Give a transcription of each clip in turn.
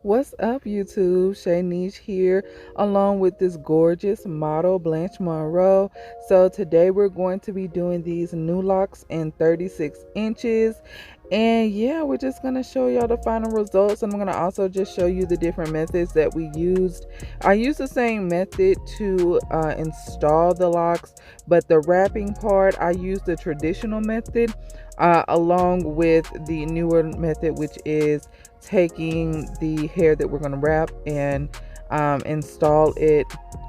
What's up, YouTube? Shanice here, along with this gorgeous model, Blanche.Monroe. So today we're going to be doing these new locks in 36 inches. And yeah, we're just going to show y'all the final results. And I'm going to also just show you the different methods that we used. I used the same method to install the locks, but the wrapping part, I used the traditional method along with the newer method, which is taking the hair that we're going to wrap and install it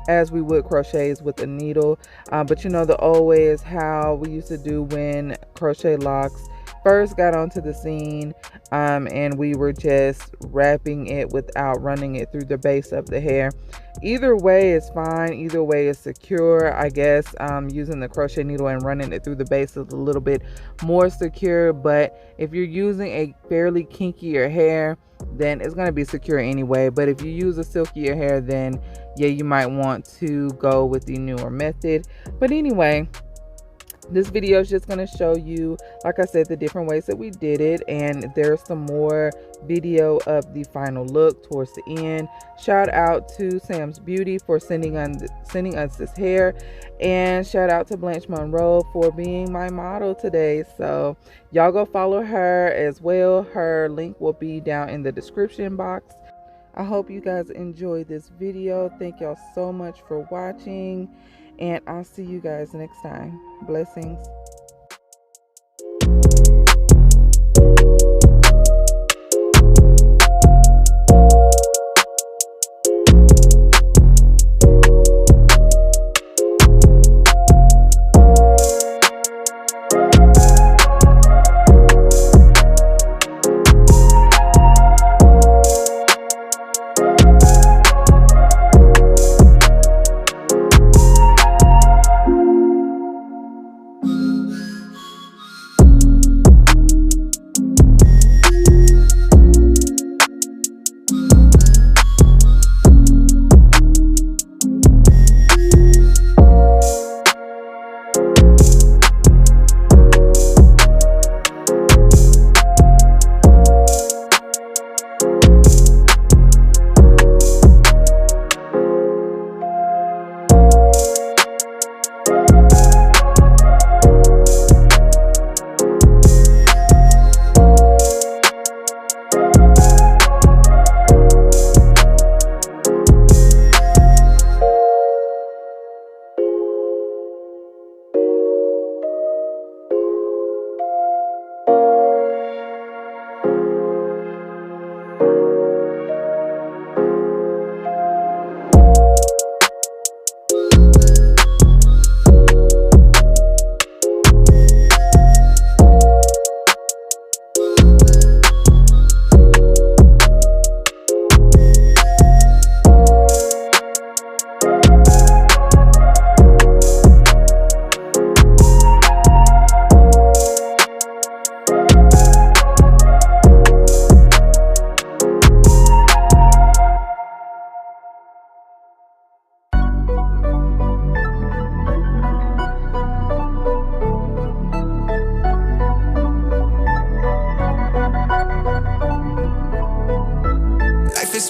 as we would crochets with a needle. But you know, the old way is how we used to do when crochet locks first got onto the scene, and we were just wrapping it without running it through the base of the hair. Either way is fine, either way is secure. I guess using the crochet needle and running it through the base is a little bit more secure, but if you're using a fairly kinkier hair, then it's going to be secure anyway. But if you use a silkier hair, then yeah, you might want to go with the newer method. But anyway, this video is just going to show you, like I said, the different ways that we did it, and there's some more video of the final look towards the end. Shout out to Sam's Beauty for sending us this hair, and shout out to Blanche.Monroe for being my model today. So y'all go follow her as well. Her link will be down in the description box. I hope you guys enjoyed this video. Thank y'all so much for watching, and I'll see you guys next time. Blessings.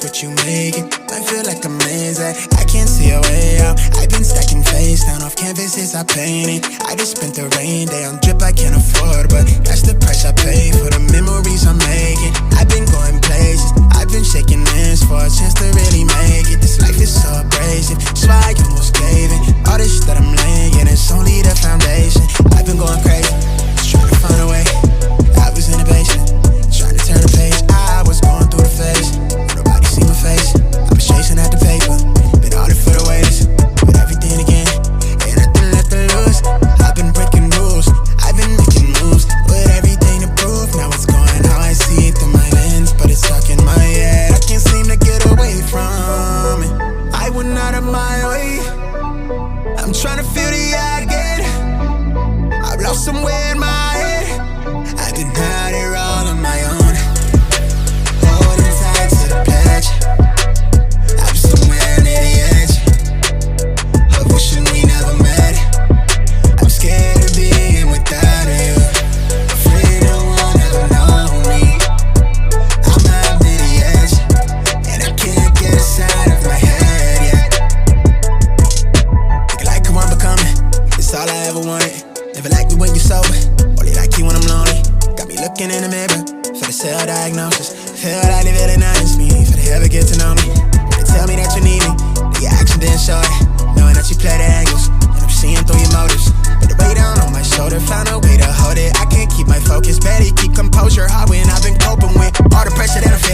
What you make it, I feel like amazing. I can't see a way out. I've been stacking face down off canvases I painted. I just spent the rain day on drip I can't afford, but that's the price I pay for the memories I'm making. I've been going places, I've been shaking hands for a chance to really make it. This life is so abrasive, so I almost gave it. All this shit that I'm laying, it's only the foundation. I've been going crazy, just trying to find a way. I was in the basement, trying to turn the page. I was going through the phase. See my face, I was chasing at the paper, been ordered for the waiters, with everything again, ain't nothing left to lose. I've been breaking rules, I've been making moves, with everything to prove. Now it's going how I see it through my lens, but it's talking Feel like they feeling honest me, for they ever get to know me. They tell me that you need me, but your action didn't show it. Knowing that you play the angles, and I'm seeing through your motives. But the weight down on my shoulder, found a way to hold it. I can't keep my focus, barely keep composure. Hard when I've been coping with all the pressure that I'm